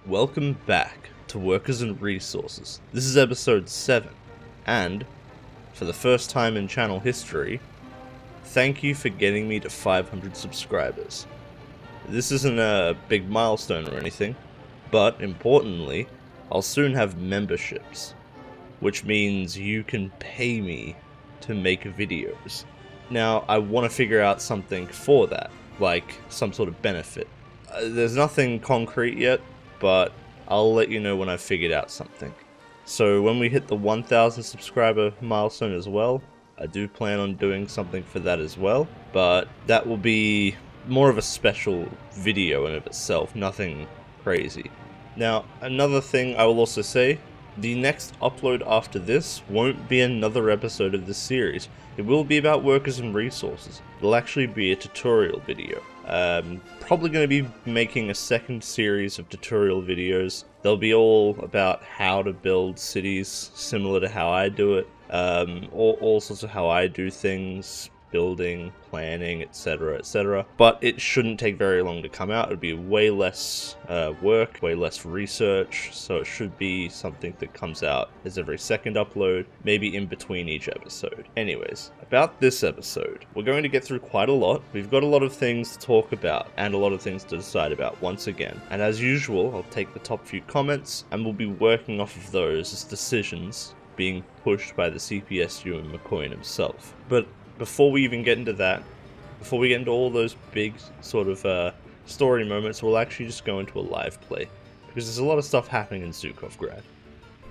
Welcome back to Workers and Resources. This is episode 7, and, for the first time in channel history, thank you for getting me to 500 subscribers. This isn't a big milestone or anything, but importantly, I'll soon have memberships, which means you can pay me to make videos. Now, I want to figure out something for that, like some sort of benefit. There's nothing concrete yet, but I'll let you know when I've figured out something. So when we hit the 1,000 subscriber milestone as well, I do plan on doing something for that as well, but that will be more of a special video in of itself, nothing crazy. Now, another thing I will also say, the next upload after this won't be another episode of this series. It will be about workers and resources. It'll actually be a tutorial video. Probably going to be making a second series of tutorial videos. They'll be all about how to build cities, similar to how I do it. All sorts of how I do things, building, planning, etc, etc. But it shouldn't take very long to come out. It'll be way less work, way less research, so it should be something that comes out as every second upload, maybe in between each episode. Anyways, about this episode, we're going to get through quite a lot. We've got a lot of things to talk about, and a lot of things to decide about once again. And as usual, I'll take the top few comments, and we'll be working off of those as decisions being pushed by the CPSU and McCoy himself. But before we even get into that, before we get into all those big sort of story moments, we'll actually just go into a live play, because there's a lot of stuff happening in Zhukovgrad.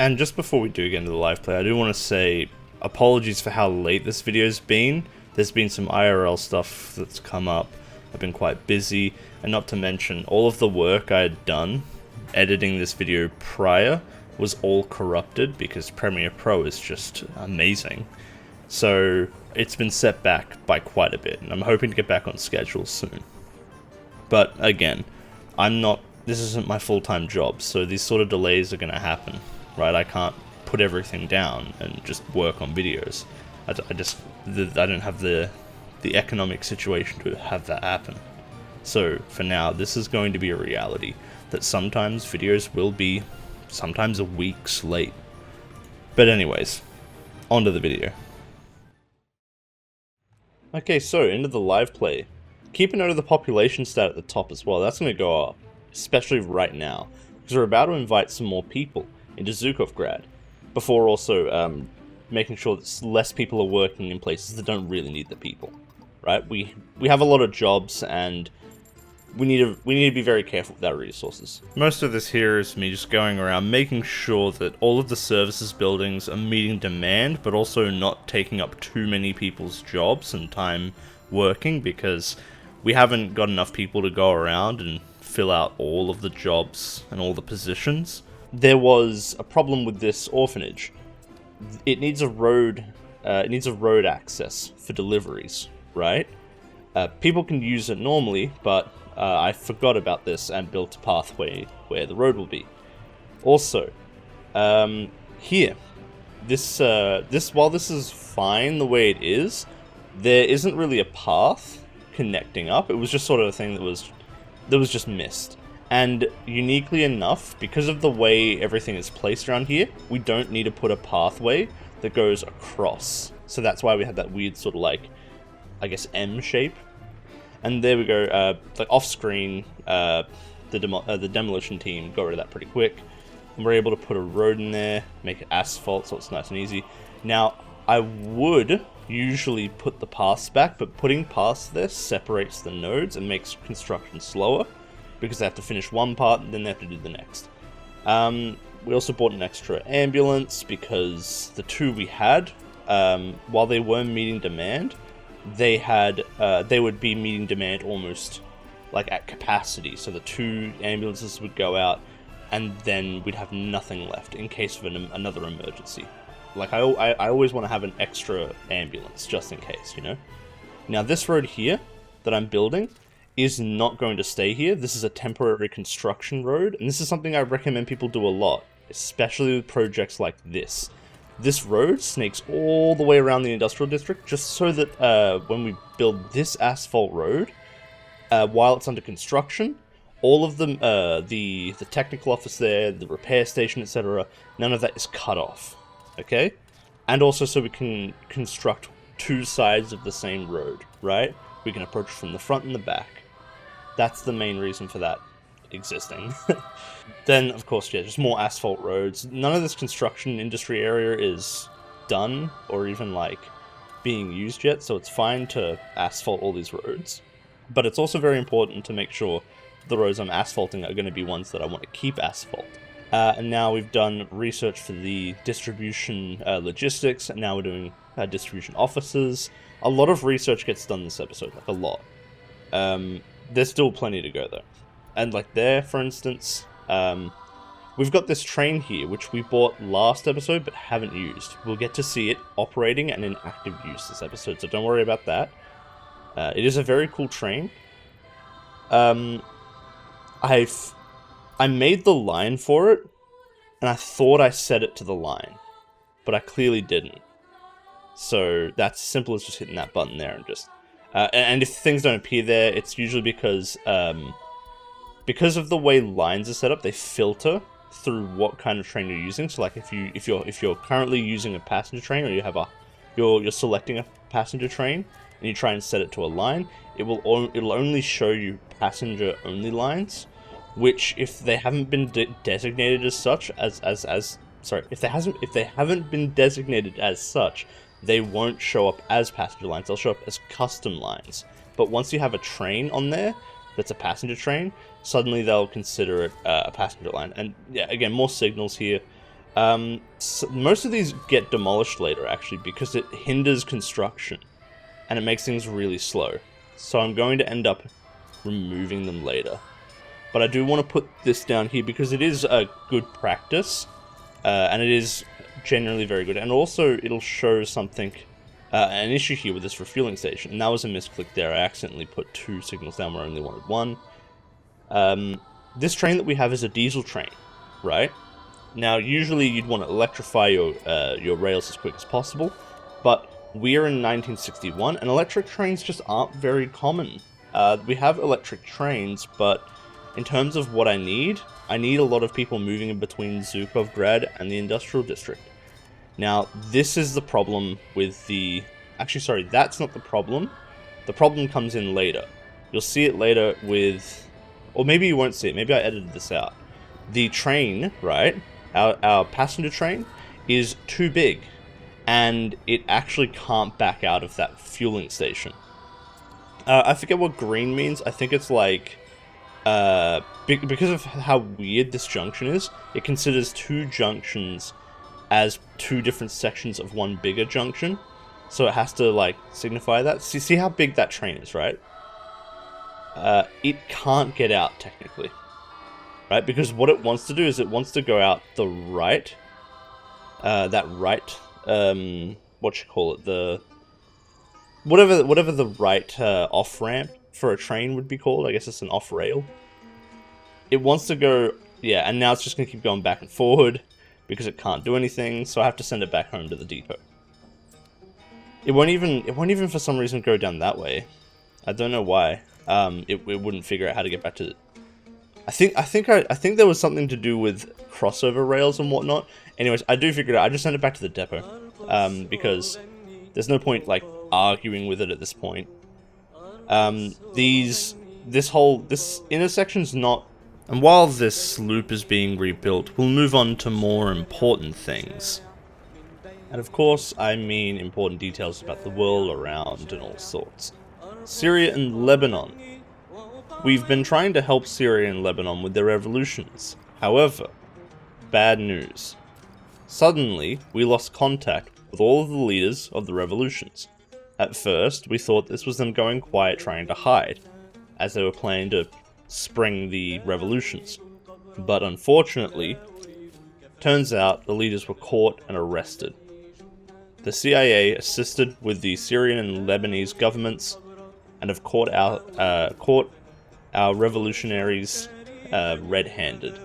And just before we do get into the live play, I do want to say apologies for how late this video's been. There's been some IRL stuff that's come up. I've been quite busy, and not to mention all of the work I had done editing this video prior was all corrupted because Premiere Pro is just amazing. So it's been set back by quite a bit, and I'm hoping to get back on schedule soon. But again, this isn't my full-time job, so these sort of delays are going to happen, right? I can't put everything down and just work on videos. I don't have the economic situation to have that happen. So for now, this is going to be a reality, that sometimes videos will be sometimes weeks late. But anyways, on to the video. Okay, so into the live play. Keep a note of the population stat at the top as well. That's going to go up, especially right now, because we're about to invite some more people into Zhukovgrad, before also making sure that less people are working in places that don't really need the people, right? We have a lot of jobs, and we need to be very careful with our resources. Most of this here is me just going around making sure that all of the services buildings are meeting demand, but also not taking up too many people's jobs and time working, because we haven't got enough people to go around and fill out all of the jobs and all the positions. There was a problem with this orphanage. It needs a road. It needs a road access for deliveries, right? People can use it normally, but I forgot about this and built a pathway where the road will be. Also, here, while this is fine the way it is, there isn't really a path connecting up. It was just sort of a thing that was just missed. And uniquely enough, because of the way everything is placed around here, we don't need to put a pathway that goes across. So that's why we had that weird sort of like, I guess, M shape. And there we go, like off-screen, the demolition team got rid of that pretty quick. And we're able to put a road in there, make it asphalt so it's nice and easy. Now, I would usually put the paths back, but putting paths there separates the nodes and makes construction slower, because they have to finish one part and then they have to do the next. We also bought an extra ambulance, because the two we had, while they were meeting demand, they would be meeting demand almost like at capacity. So the two ambulances would go out, and then we'd have nothing left in case of another emergency. Like I always want to have an extra ambulance just in case, you know. Now this road here that I'm building is not going to stay here. This is a temporary construction road, and this is something I recommend people do a lot, especially with projects like this. This road snakes all the way around the industrial district, just so that when we build this asphalt road, while it's under construction, all of them, the technical office there, the repair station, etc., none of that is cut off, okay? And also so we can construct two sides of the same road, right? We can approach from the front and the back. That's the main reason for that existing. Then, of course, yeah, just more asphalt roads. None of this construction industry area is done or even, like, being used yet, so it's fine to asphalt all these roads. But it's also very important to make sure the roads I'm asphalting are going to be ones that I want to keep asphalt. And now we've done research for the distribution logistics, and now we're doing distribution offices. A lot of research gets done this episode, like a lot. There's still plenty to go though. And like there, for instance, we've got this train here, which we bought last episode but haven't used. We'll get to see it operating and in active use this episode, so don't worry about that. It is a very cool train. I made the line for it, and I thought I set it to the line, but I clearly didn't. So that's as simple as just hitting that button there and just... and if things don't appear there, it's usually because of the way lines are set up, they filter through what kind of train you're using. So like if you're currently using a passenger train, or you're selecting a passenger train and you try and set it to a line, it'll only show you passenger only lines, which if they haven't been designated as such if they haven't been designated as such, they won't show up as passenger lines. They'll show up as custom lines. But once you have a train on there that's a passenger train, suddenly they'll consider it a passenger line. And yeah, again, more signals here. So most of these get demolished later, actually, because it hinders construction and it makes things really slow. So I'm going to end up removing them later. But I do want to put this down here because it is a good practice, and it is generally very good. And also, it'll show something, an issue here with this refueling station. And that was a misclick there. I accidentally put 2 signals down where I only wanted 1. This train that we have is a diesel train, right? Now, usually you'd want to electrify your rails as quick as possible, but we're in 1961, and electric trains just aren't very common. We have electric trains, but in terms of what I need a lot of people moving in between Zhukovgrad and the industrial district. Now, this is the problem with the... Actually, sorry, that's not the problem. The problem comes in later. You'll see it later with... Or maybe you won't see it. Maybe I edited this out. The train, right? Our passenger train is too big, and it actually can't back out of that fueling station. I forget what green means. I think it's like... because of how weird this junction is, it considers 2 junctions as 2 different sections of one bigger junction. So it has to, like, signify that. See how big that train is, right? It can't get out, technically. Right? Because what it wants to do is it wants to go out the right. What you call it? The... Whatever the right off-ramp for a train would be called. I guess it's an off-rail. It wants to go... Yeah, and now it's just going to keep going back and forward because it can't do anything, so I have to send it back home to the depot. It won't even for some reason go down that way. I don't know why. It wouldn't figure out how to get back to... I think there was something to do with crossover rails and whatnot. Anyways, I do figure it out. I just sent it back to the depot. Because there's no point, like, arguing with it at this point. This intersection's not... And while this loop is being rebuilt, we'll move on to more important things. And of course, I mean important details about the world around and all sorts. Syria and Lebanon. We've been trying to help Syria and Lebanon with their revolutions. However, bad news. Suddenly, we lost contact with all of the leaders of the revolutions. At first, we thought this was them going quiet trying to hide, as they were planning to spring the revolutions. But unfortunately, turns out the leaders were caught and arrested. The CIA assisted with the Syrian and Lebanese governments and have caught our revolutionaries red-handed.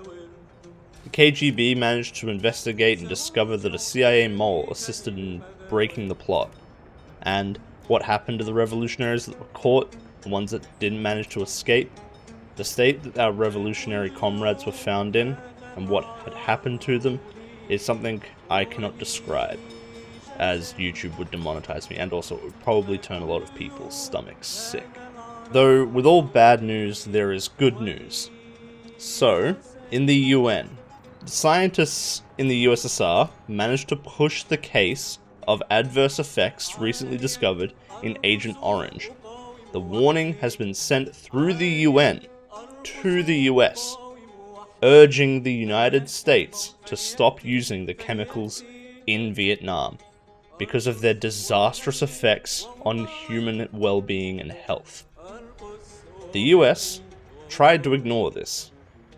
The KGB managed to investigate and discover that a CIA mole assisted in breaking the plot. And what happened to the revolutionaries that were caught, the ones that didn't manage to escape? The state that our revolutionary comrades were found in, and what had happened to them, is something I cannot describe, as YouTube would demonetize me, and also it would probably turn a lot of people's stomachs sick. Though, with all bad news, there is good news. So, in the UN, scientists in the USSR managed to push the case of adverse effects recently discovered in Agent Orange. The warning has been sent through the UN to the US, urging the United States to stop using the chemicals in Vietnam because of their disastrous effects on human well-being and health. The US tried to ignore this,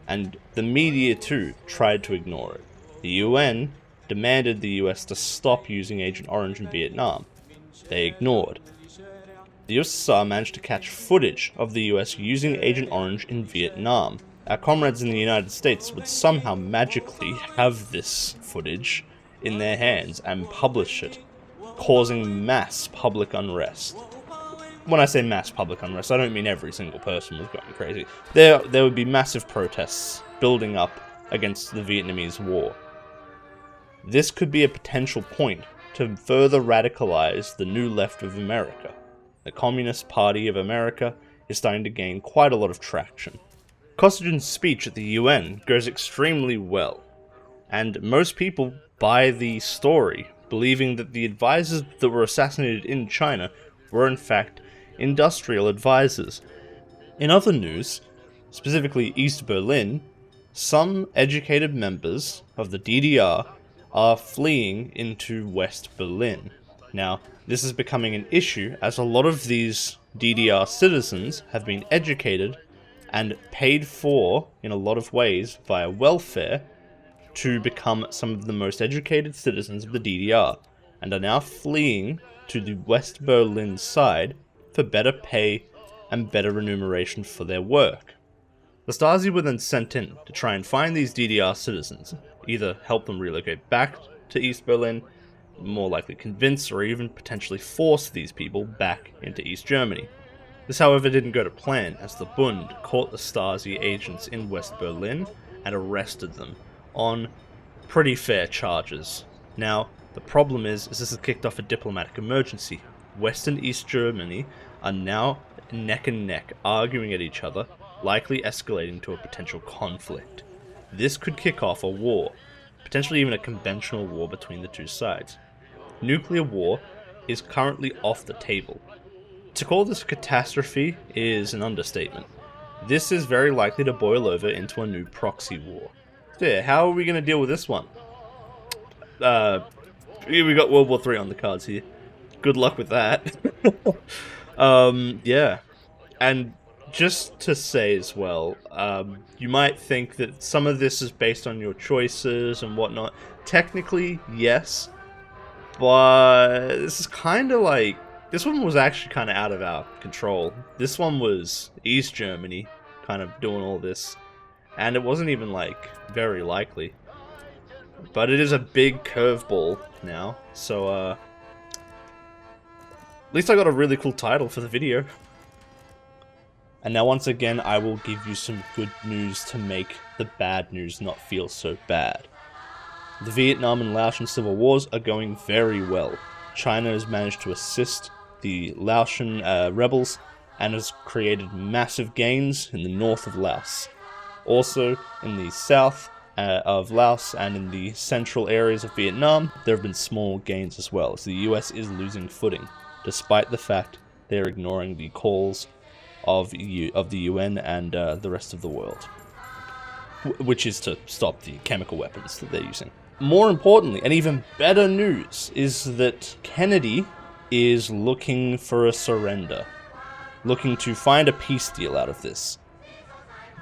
and the media too tried to ignore it. The UN demanded the US to stop using Agent Orange in Vietnam. They ignored. The USSR managed to catch footage of the US using Agent Orange in Vietnam. Our comrades in the United States would somehow magically have this footage in their hands and publish it, causing mass public unrest. When I say mass public unrest, I don't mean every single person was going crazy. There would be massive protests building up against the Vietnamese war. This could be a potential point to further radicalize the new left of America. The Communist Party of America is starting to gain quite a lot of traction. Costigan's speech at the UN goes extremely well, and most people buy the story, believing that the advisors that were assassinated in China were in fact industrial advisors. In other news, specifically East Berlin, some educated members of the DDR are fleeing into West Berlin. Now, this is becoming an issue as a lot of these DDR citizens have been educated and paid for, in a lot of ways, via welfare, to become some of the most educated citizens of the DDR, and are now fleeing to the West Berlin side for better pay and better remuneration for their work. The Stasi were then sent in to try and find these DDR citizens, either help them relocate back to East Berlin, more likely convince or even potentially force these people back into East Germany. This, however, didn't go to plan, as the Bund caught the Stasi agents in West Berlin and arrested them on pretty fair charges. Now, the problem is this has kicked off a diplomatic emergency. West and East Germany are now neck and neck, arguing at each other, likely escalating to a potential conflict. This could kick off a war, potentially even a conventional war between the two sides. Nuclear war is currently off the table. To call this a catastrophe is an understatement. This is very likely to boil over into a new proxy war. Yeah, how are we going to deal with this one? We got World War III on the cards here. Good luck with that. Yeah. And just to say as well, you might think that some of this is based on your choices and whatnot. Technically, yes. But this is kind of like... This one was actually kind of out of our control. This one was East Germany kind of doing all this. And it wasn't even, like, very likely. But it is a big curveball now. So, at least I got a really cool title for the video. And now once again, I will give you some good news to make the bad news not feel so bad. The Vietnam and Laotian civil wars are going very well. China has managed to assist the Laotian rebels and has created massive gains in the north of Laos. Also, in the south of Laos and in the central areas of Vietnam, there have been small gains as well, as the US is losing footing, despite the fact they're ignoring the calls of the UN and the rest of the world, which is to stop the chemical weapons that they're using. More importantly, and even better news, is that Kennedy is looking for a surrender, looking to find a peace deal out of this.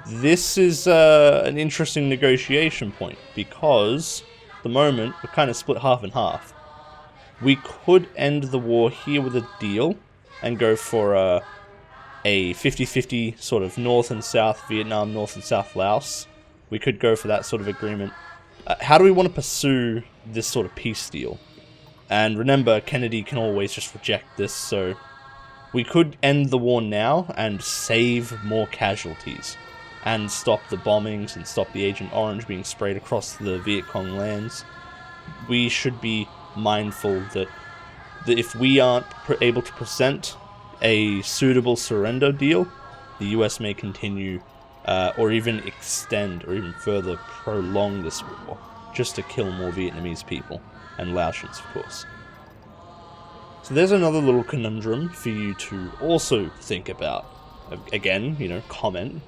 This is an interesting negotiation point, because at the moment we're kind of split half and half. We could end the war here with a deal and go for a 50-50 sort of North and South Vietnam, North and South Laos. We could go for that sort of agreement. How do we want to pursue this sort of peace deal? And remember, Kennedy can always just reject this, so we could end the war now and save more casualties. and stop the bombings and stop the Agent Orange being sprayed across the Viet Cong lands, we should be mindful that if we aren't able to present a suitable surrender deal, the US may continue or even extend or even further prolong this war just to kill more Vietnamese people, and Laotians, of course. So there's another little conundrum for you to also think about. Again, comment,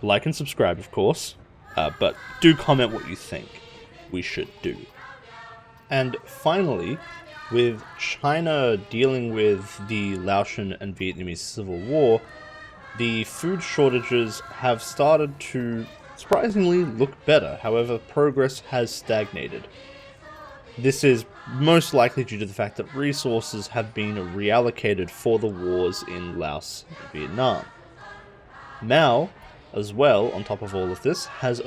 like and subscribe, of course, but do comment what you think we should do. And finally, with China dealing with the Laotian and Vietnamese civil war, the food shortages have started to surprisingly look better. However, progress has stagnated. This is most likely due to the fact that resources have been reallocated for the wars in Laos and Vietnam. Mao, as well, on top of all of this, has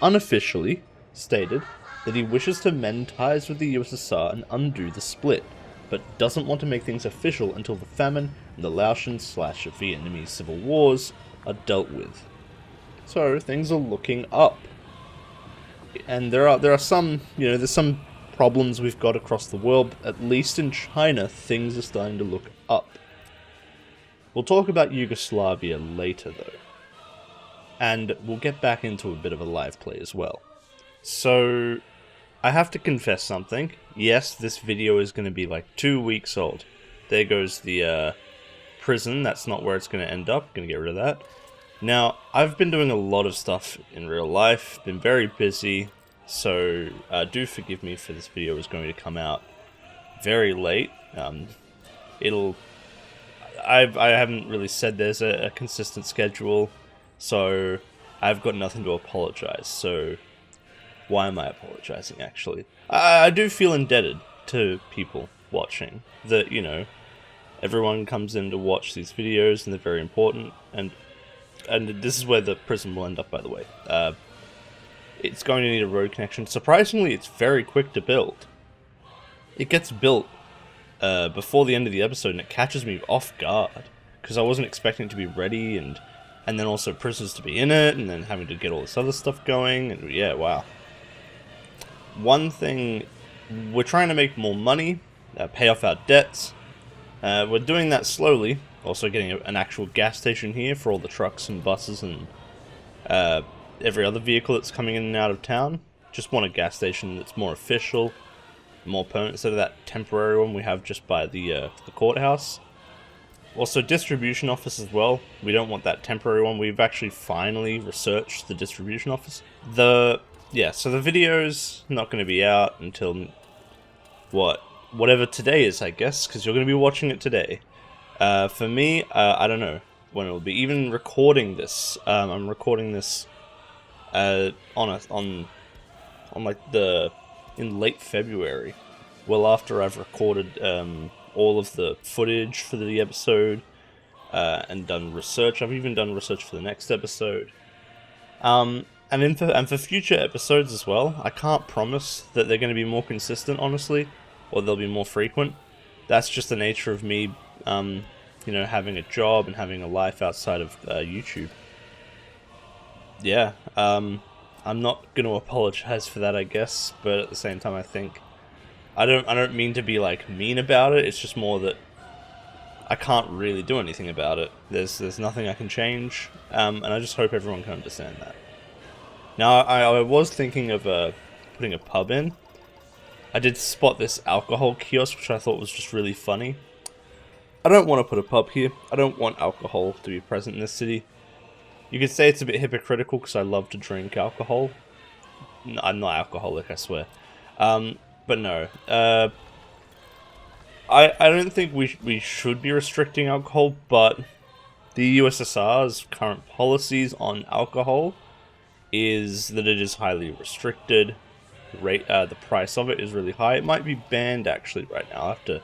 unofficially stated that he wishes to mend ties with the USSR and undo the split, but doesn't want to make things official until the famine and the Laotian/Vietnamese civil wars are dealt with. So things are looking up, and there are some there's some problems we've got across the world, but at least in China things are starting to look up. We'll talk about Yugoslavia later though, and we'll get back into a bit of a live play as well. So I have to confess something. Yes, this video is going to be like 2 weeks old. There goes the prison. That's not where it's going to end up. Going to get rid of that. Now, I've been doing a lot of stuff in real life. Been very busy. So do forgive me for this video is going to come out very late. I haven't really said there's a consistent schedule. So I've got nothing to apologize. So why am I apologizing, actually? I do feel indebted to people watching. That, everyone comes in to watch these videos, and they're very important. And this is where the prison will end up, by the way. It's going to need a road connection. Surprisingly, it's very quick to build. It gets built before the end of the episode, and it catches me off guard. Because I wasn't expecting it to be ready, and then also prisoners to be in it, and then having to get all this other stuff going, and yeah, wow. One thing, we're trying to make more money, pay off our debts. We're doing that slowly. Also getting an actual gas station here for all the trucks and buses and every other vehicle that's coming in and out of town. Just want a gas station that's more official, more permanent, instead of that temporary one we have just by the courthouse. Also, distribution office as well. We don't want that temporary one. We've actually finally researched the distribution office. So the video's not going to be out until whatever today is, I guess, because you're going to be watching it today. For me, I don't know when it'll be. Even recording this, I'm recording this in late February. Well, after I've recorded all of the footage for the episode and done research. I've even done research for the next episode. And for future episodes as well, I can't promise that they're going to be more consistent, honestly, or they'll be more frequent. That's just the nature of me, having a job and having a life outside of YouTube. Yeah, I'm not going to apologize for that, I guess, but at the same time, I think I don't mean to be like mean about it. It's just more that I can't really do anything about it. There's nothing I can change, and I just hope everyone can understand that. Now, I was thinking of putting a pub in. I did spot this alcohol kiosk, which I thought was just really funny. I don't want to put a pub here. I don't want alcohol to be present in this city. You could say it's a bit hypocritical because I love to drink alcohol. No, I'm not alcoholic, I swear. But no. I don't think we should be restricting alcohol, but the USSR's current policies on alcohol is that it is highly restricted. The price of it is really high. It might be banned actually right now. I have to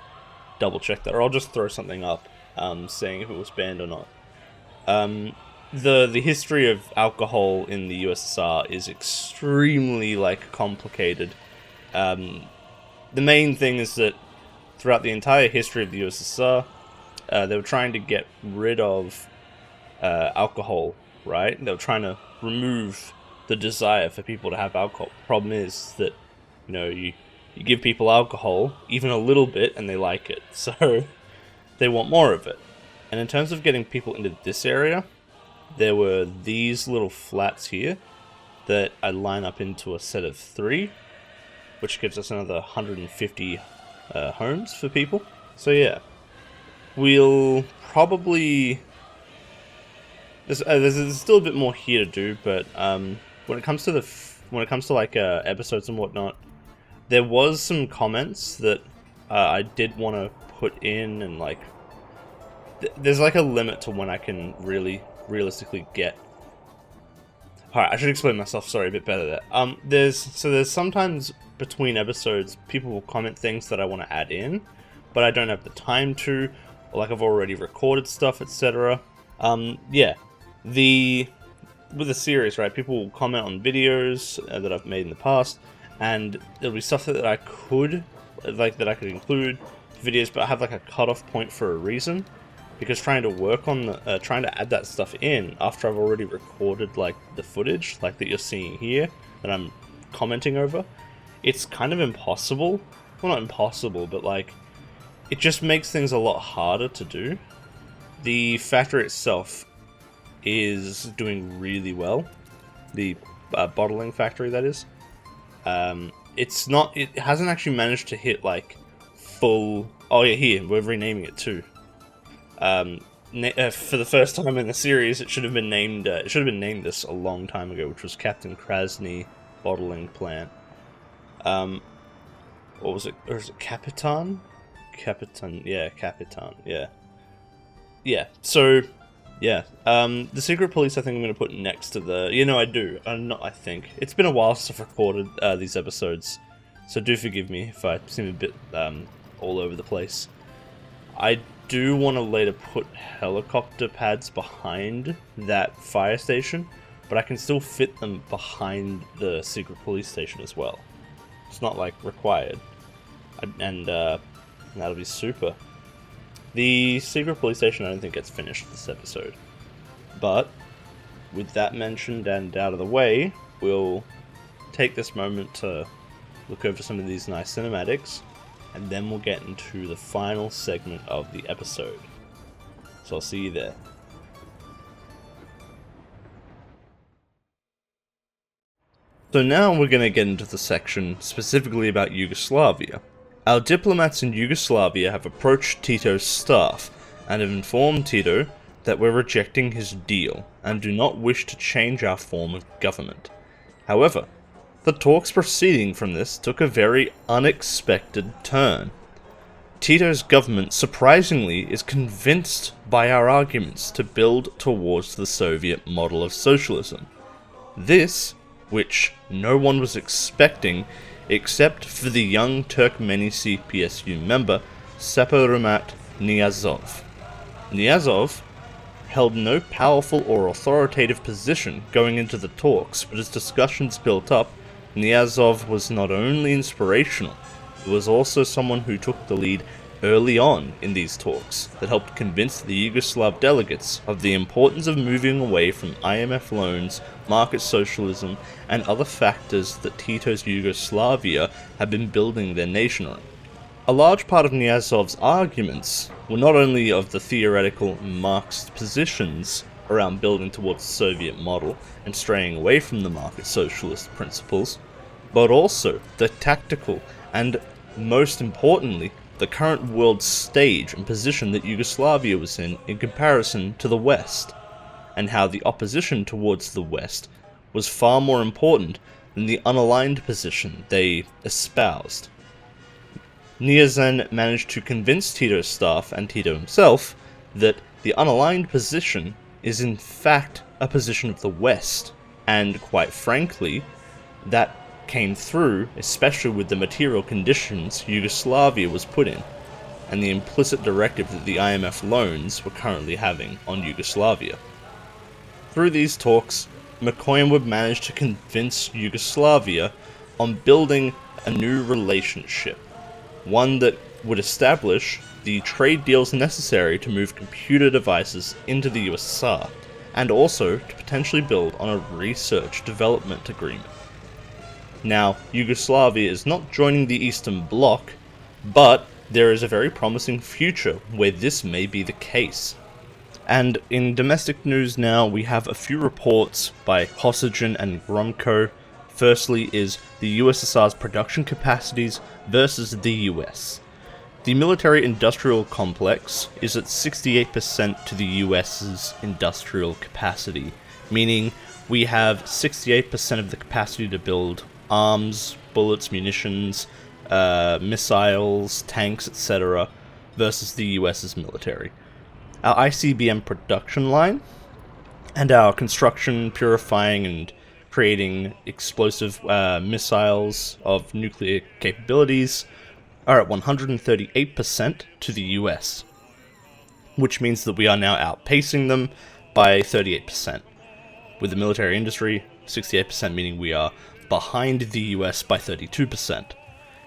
double check that, or I'll just throw something up saying if it was banned or not. The history of alcohol in the USSR is extremely complicated. The main thing is that throughout the entire history of the USSR, they were trying to get rid of alcohol right? They were trying to remove the desire for people to have alcohol. The problem is that, you give people alcohol, even a little bit, and they like it. So they want more of it. And in terms of getting people into this area, there were these little flats here that I line up into a set of 3, which gives us another 150 homes for people. So yeah, we'll probably... There's still a bit more here to do, but when it comes to like episodes and whatnot, there was some comments that I did want to put in, and like there's like a limit to when I can really realistically get. Alright, I should explain myself, sorry, a bit better there. There's sometimes between episodes people will comment things that I want to add in, but I don't have the time to, or like I've already recorded stuff, etc. Yeah. With the series, right, people will comment on videos that I've made in the past, and there'll be stuff that I could include videos, but I have like a cutoff point for a reason, because trying to add that stuff in after I've already recorded like the footage, like that you're seeing here, that I'm commenting over, it's kind of impossible. Well, not impossible, but like, it just makes things a lot harder to do. The factory itself is doing really well. The bottling factory, that is. It hasn't actually managed to hit like full. Oh yeah, here we're renaming it too. For the first time in the series, it should have been named. It should have been named this a long time ago, which was Captain Krasny Bottling Plant. What was it? Or is it Capitan? Capitan. Yeah, Capitan. Yeah. Yeah. So. Yeah, the secret police I think I'm going to put next to the... I do. I think. It's been a while since I've recorded these episodes, so do forgive me if I seem a bit all over the place. I do want to later put helicopter pads behind that fire station, but I can still fit them behind the secret police station as well. It's not, like, required. And that'll be super. The secret police station I don't think gets finished this episode. But, with that mentioned and out of the way, we'll take this moment to look over some of these nice cinematics, and then we'll get into the final segment of the episode. So I'll see you there. So now we're going to get into the section specifically about Yugoslavia. Our diplomats in Yugoslavia have approached Tito's staff and have informed Tito that we're rejecting his deal and do not wish to change our form of government. However, the talks proceeding from this took a very unexpected turn. Tito's government surprisingly is convinced by our arguments to build towards the Soviet model of socialism. This, which no one was expecting, except for the young Turkmenisi PSU member, Saparumat Niyazov. Niyazov held no powerful or authoritative position going into the talks, but as discussions built up, Niyazov was not only inspirational, he was also someone who took the lead early on in these talks that helped convince the Yugoslav delegates of the importance of moving away from IMF loans, market socialism, and other factors that Tito's Yugoslavia had been building their nation on. A large part of Niyazov's arguments were not only of the theoretical Marxist positions around building towards the Soviet model and straying away from the market socialist principles, but also the tactical and, most importantly, the current world stage and position that Yugoslavia was in comparison to the West, and how the opposition towards the West was far more important than the unaligned position they espoused. Niyazov managed to convince Tito's staff and Tito himself that the unaligned position is in fact a position of the West, and quite frankly, that came through, especially with the material conditions Yugoslavia was put in, and the implicit directive that the IMF loans were currently having on Yugoslavia. Through these talks, Mikoyan would manage to convince Yugoslavia on building a new relationship, one that would establish the trade deals necessary to move computer devices into the USSR, and also to potentially build on a research development agreement. Now, Yugoslavia is not joining the Eastern Bloc, but there is a very promising future where this may be the case. And in domestic news now, we have a few reports by Kosygin and Gromko. Firstly is the USSR's production capacities versus the US. The military-industrial complex is at 68% to the US's industrial capacity, meaning we have 68% of the capacity to build arms, bullets, munitions, missiles, tanks, etc., versus the US's military. Our ICBM production line and our construction, purifying, and creating explosive missiles of nuclear capabilities are at 138% to the US, which means that we are now outpacing them by 38%. With the military industry, 68%, meaning we are behind the US by 32%.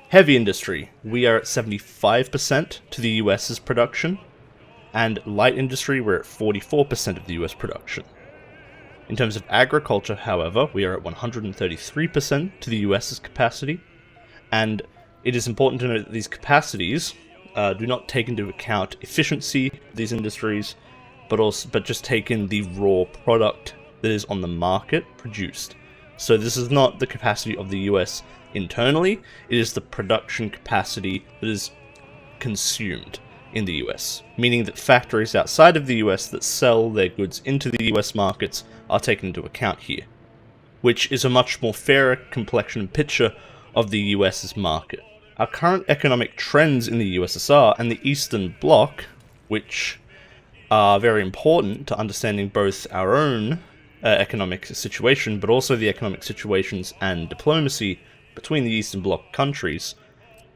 Heavy industry, we are at 75% to the US's production, and light industry, we're at 44% of the US production. In terms of agriculture, however, we are at 133% to the US's capacity, and it is important to note that these capacities do not take into account efficiency of these industries, but just take in the raw product that is on the market produced. So this is not the capacity of the US internally, it is the production capacity that is consumed in the US, meaning that factories outside of the US that sell their goods into the US markets are taken into account here, which is a much more fairer complexion and picture of the US's market. Our current economic trends in the USSR and the Eastern Bloc, which are very important to understanding both our own economic situation, but also the economic situations and diplomacy between the Eastern Bloc countries,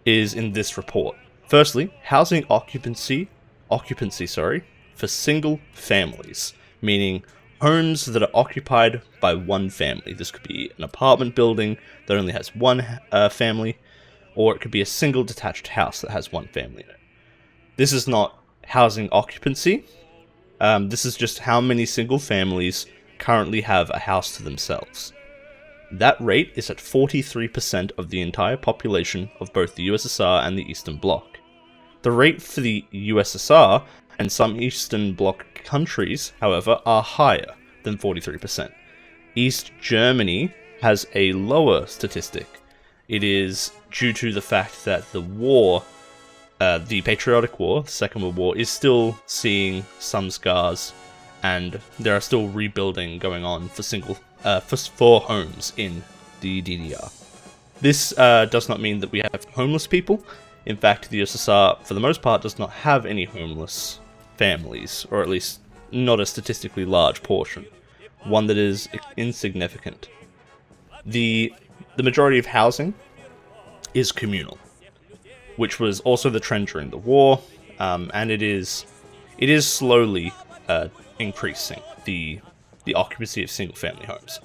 is in this report. Firstly, housing occupancy for single families, meaning homes that are occupied by one family. This could be an apartment building that only has one family, or it could be a single detached house that has one family in it. This is not housing occupancy. This is just how many single families currently have a house to themselves. That rate is at 43% of the entire population of both the USSR and the Eastern Bloc. The rate for the USSR and some Eastern Bloc countries, however, are higher than 43%. East Germany has a lower statistic. It is due to the fact that the war, the Patriotic War, the Second World War, is still seeing some scars, and there are still rebuilding going on for homes in the DDR. This does not mean that we have homeless people. In fact, the USSR, for the most part, does not have any homeless families, or at least not a statistically large portion. One that is insignificant. The majority of housing is communal, which was also the trend during the war, and it is slowly increasing the occupancy of single-family homes.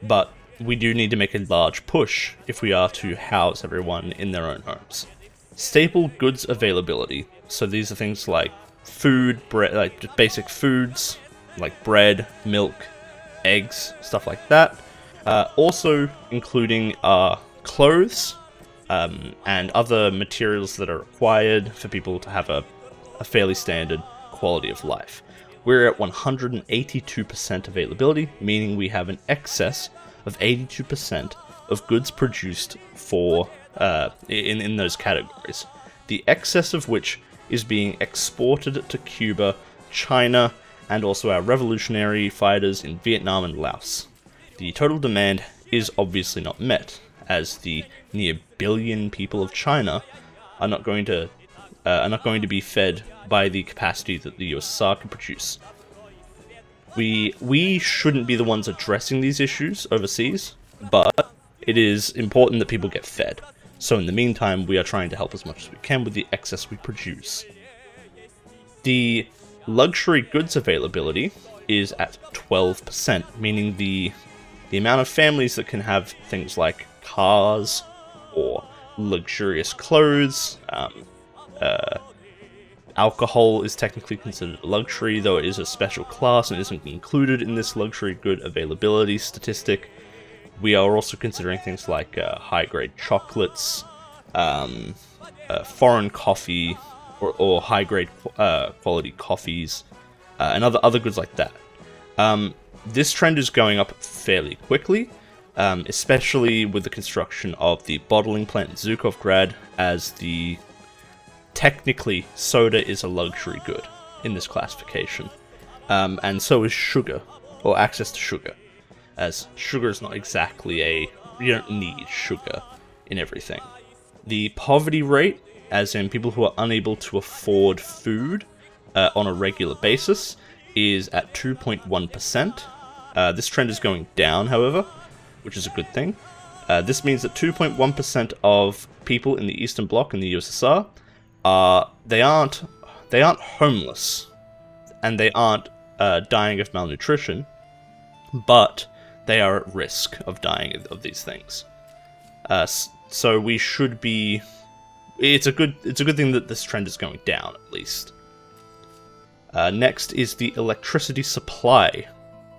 But we do need to make a large push if we are to house everyone in their own homes. Staple goods availability. So these are things like food, bread, like just basic foods, like bread, milk, eggs, stuff like that. Also including clothes and other materials that are required for people to have a fairly standard quality of life. We're at 182% availability, meaning we have an excess of 82% of goods produced for in those categories. The excess of which is being exported to Cuba, China, and also our revolutionary fighters in Vietnam and Laos. The total demand is obviously not met, as the near billion people of China are not going to be fed by the capacity that the USSR can produce. We shouldn't be the ones addressing these issues overseas, but it is important that people get fed. So in the meantime, we are trying to help as much as we can with the excess we produce. The luxury goods availability is at 12%, meaning the amount of families that can have things like cars or luxurious clothes, Alcohol is technically considered a luxury, though it is a special class and isn't included in this luxury good availability statistic. We are also considering things like high-grade chocolates, foreign coffee, or high-grade quality coffees, and other goods like that. This trend is going up fairly quickly, especially with the construction of the bottling plant in Zhukovgrad, as technically soda is a luxury good in this classification, and so is sugar, or access to sugar, as sugar is not exactly you don't need sugar in everything. The poverty rate, as in people who are unable to afford food on a regular basis, is at 2.1%. This trend is going down, however, which is a good thing. This means that 2.1% of people in the Eastern Bloc in the USSR they aren't homeless, and they aren't dying of malnutrition, but they are at risk of dying of these things. So we should be. It's a good thing that this trend is going down, at least. Next is the electricity supply.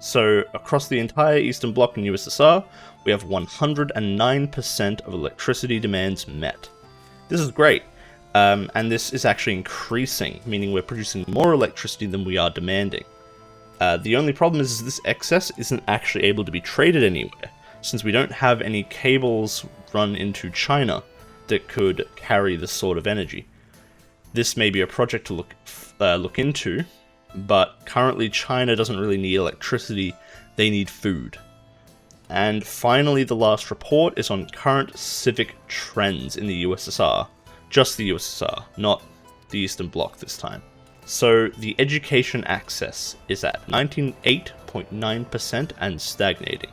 So across the entire Eastern Bloc in USSR, we have 109% of electricity demands met. This is great, and this is actually increasing, meaning we're producing more electricity than we are demanding. The only problem is this excess isn't actually able to be traded anywhere, since we don't have any cables run into China that could carry this sort of energy. This may be a project to look into, but currently China doesn't really need electricity, they need food. And finally, the last report is on current civic trends in the USSR. Just the USSR, not the Eastern Bloc this time. So the education access is at 98.9% and stagnating.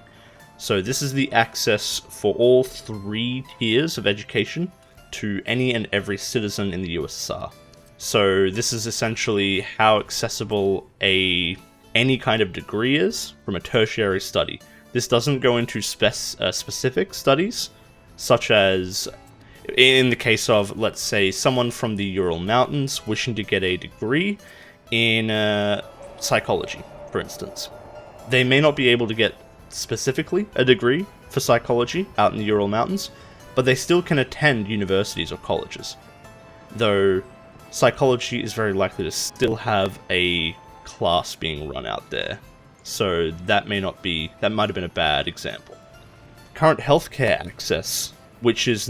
So this is the access for all 3 tiers of education to any and every citizen in the USSR. So this is essentially how accessible any kind of degree is from a tertiary study. This doesn't go into specific studies, such as in the case of, let's say, someone from the Ural Mountains wishing to get a degree in psychology, for instance. They may not be able to get specifically a degree for psychology out in the Ural Mountains, but they still can attend universities or colleges. Though psychology is very likely to still have a class being run out there. So that might have been a bad example. Current healthcare access, which is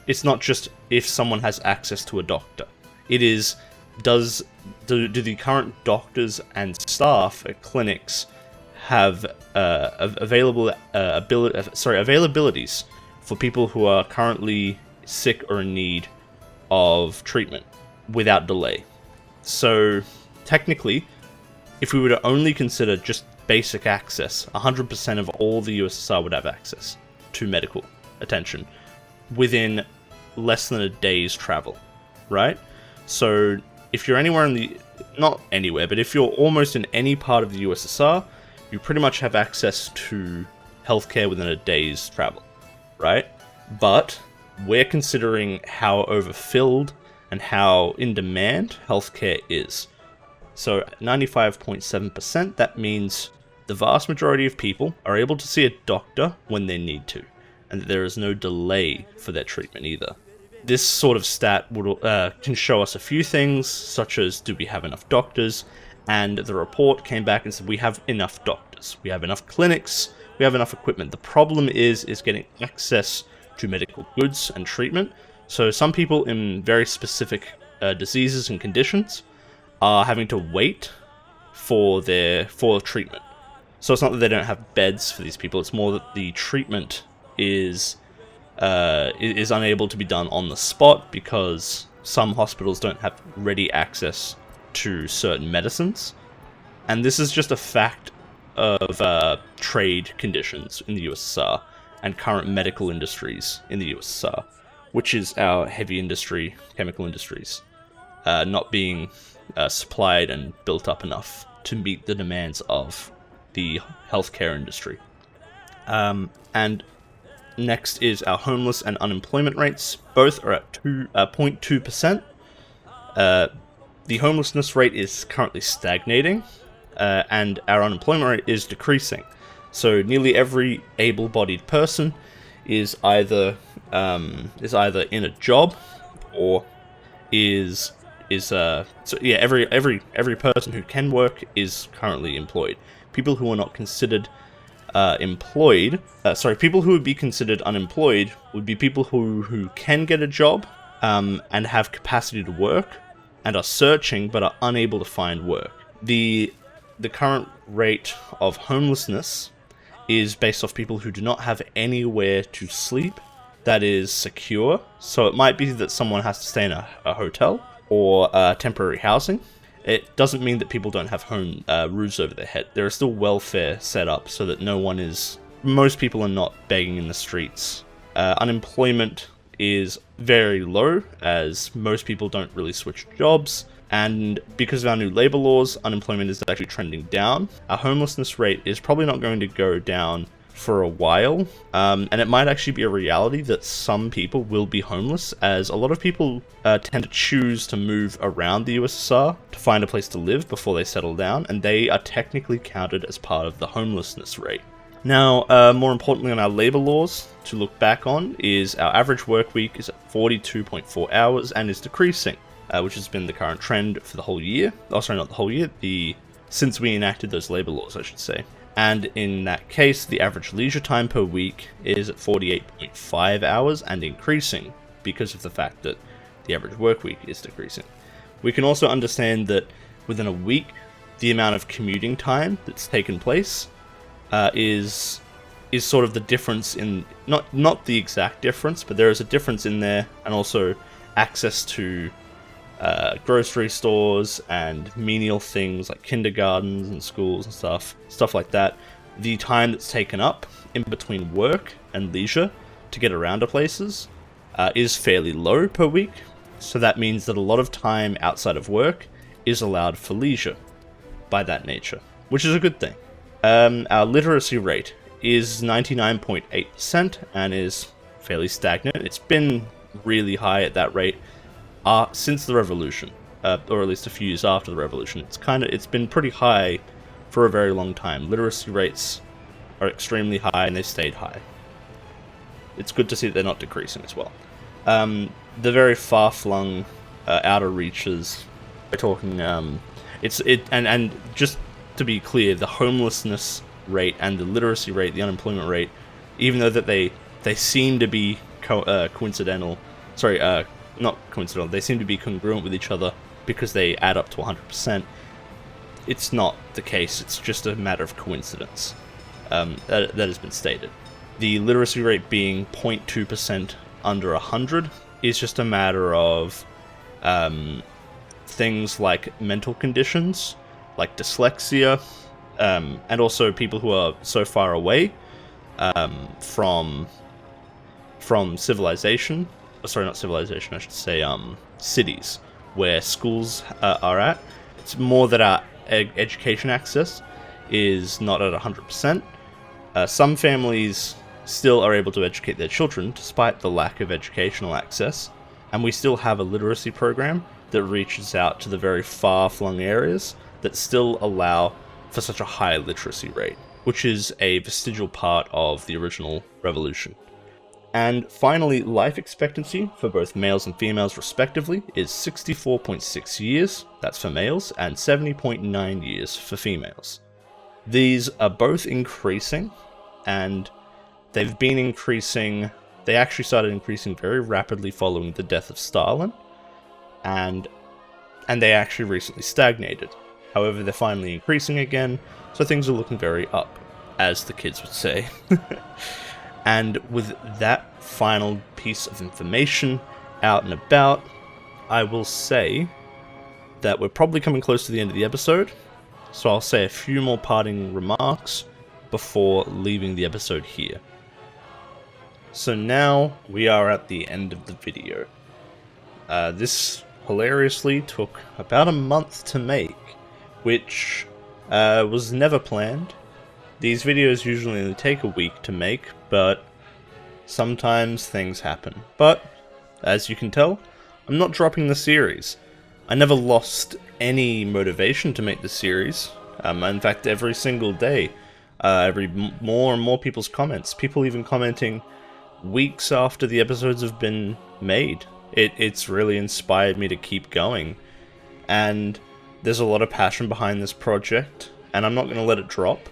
it's not just if someone has access to a doctor. It is, do the current doctors and staff at clinics have availabilities for people who are currently sick or in need of treatment without delay. So technically, if we were to only consider just basic access, 100% of all the USSR would have access to medical attention within less than a day's travel, right? So if you're anywhere not anywhere, but if you're almost in any part of the USSR, you pretty much have access to healthcare within a day's travel, right? But we're considering how overfilled and how in demand healthcare is. So at 95.7%, that means the vast majority of people are able to see a doctor when they need to, and that there is no delay for their treatment either. This sort of stat can show us a few things, such as do we have enough doctors, and the report came back and said we have enough doctors, we have enough clinics, we have enough equipment. The problem is getting access to medical goods and treatment. So some people in very specific diseases and conditions are having to wait for treatment. So it's not that they don't have beds for these people, it's more that the treatment is unable to be done on the spot because some hospitals don't have ready access to certain medicines. And this is just a fact of trade conditions in the USSR and current medical industries in the USSR, which is our heavy industry, chemical industries, not being supplied and built up enough to meet the demands of the healthcare industry. And next is our homeless and unemployment rates. Both are at 0.2%. the homelessness rate is currently stagnating, and our unemployment rate is decreasing. So nearly every able-bodied person is either in a job or every person who can work is currently employed. People who are not considered people who would be considered unemployed would be people who can get a job and have capacity to work and are searching but are unable to find work. The current rate of homelessness is based off people who do not have anywhere to sleep that is secure. So it might be that someone has to stay in a hotel or temporary housing. It doesn't mean that people don't have roofs over their head. There are still welfare set up so that most people are not begging in the streets. Unemployment is very low, as most people don't really switch jobs, and because of our new labor laws, unemployment is actually trending down. Our homelessness rate is probably not going to go down for a while, and it might actually be a reality that some people will be homeless, as a lot of people tend to choose to move around the USSR to find a place to live before they settle down, and they are technically counted as part of the homelessness rate. Now, more importantly on our labor laws to look back on is our average work week is at 42.4 hours and is decreasing, which has been the current trend for the whole year. Oh, sorry, not the whole year, since we enacted those labor laws, I should say. And in that case, the average leisure time per week is at 48.5 hours and increasing because of the fact that the average work week is decreasing. We can also understand that within a week, the amount of commuting time that's taken place is sort of the difference in, not the exact difference, but there is a difference in there, and also access to grocery stores and menial things like kindergartens and schools and stuff like that. The time that's taken up in between work and leisure to get around to places is fairly low per week, so that means that a lot of time outside of work is allowed for leisure by that nature, which is a good thing. Our literacy rate is 99.8% and is fairly stagnant. It's been really high at that rate since the revolution, or at least a few years after the revolution. It's been pretty high for a very long time. Literacy rates are extremely high and they've stayed high. It's good to see that they're not decreasing as well. The very far-flung outer reaches, we're talking, and just to be clear, the homelessness rate and the literacy rate, the unemployment rate, even though that they seem to be coincidental, not coincidental, they seem to be congruent with each other because they add up to 100%. It's not the case, it's just a matter of coincidence. That has been stated. The literacy rate being 0.2% under 100 is just a matter of things like mental conditions, like dyslexia, and also people who are so far away from civilization. Sorry, not civilization, I should say cities where schools are at. It's more that our education access is not at 100%. Some families still are able to educate their children despite the lack of educational access, and we still have a literacy program that reaches out to the very far-flung areas that still allow for such a high literacy rate, which is a vestigial part of the original revolution. And finally, life expectancy for both males and females respectively is 64.6 years, that's for males, and 70.9 years for females. These are both increasing, and they've been increasing. They actually started increasing very rapidly following the death of Stalin, and they actually recently stagnated. However, they're finally increasing again, so things are looking very up, as the kids would say. And with that final piece of information out and about, I will say that we're probably coming close to the end of the episode, so I'll say a few more parting remarks before leaving the episode here. So now we are at the end of the video. This hilariously took about a month to make, which was never planned. These videos usually only take a week to make, but sometimes things happen. But, as you can tell, I'm not dropping the series. I never lost any motivation to make the series. In fact, every single day, more and more people's comments, people even commenting weeks after the episodes have been made. It's really inspired me to keep going, and there's a lot of passion behind this project, and I'm not going to let it drop.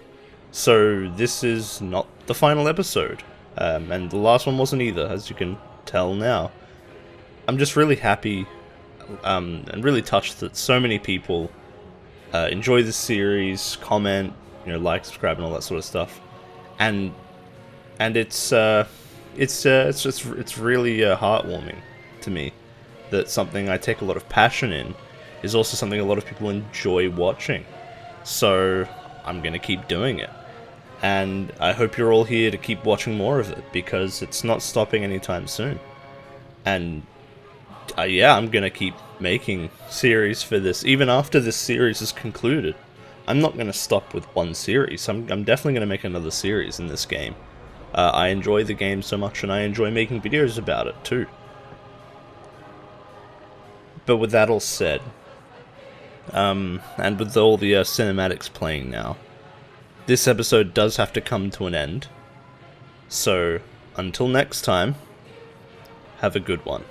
So this is not the final episode, and the last one wasn't either, as you can tell now. I'm just really happy and really touched that so many people enjoy this series, comment, like, subscribe, and all that sort of stuff, and it's really heartwarming to me that something I take a lot of passion in is also something a lot of people enjoy watching. So I'm gonna keep doing it, and I hope you're all here to keep watching more of it, because it's not stopping anytime soon. And yeah, I'm gonna keep making series for this, even after this series is concluded. I'm not gonna stop with one series. I'm definitely gonna make another series in this game. I enjoy the game so much, and I enjoy making videos about it too. But with that all said, and with all the cinematics playing now, this episode does have to come to an end. So, until next time, have a good one.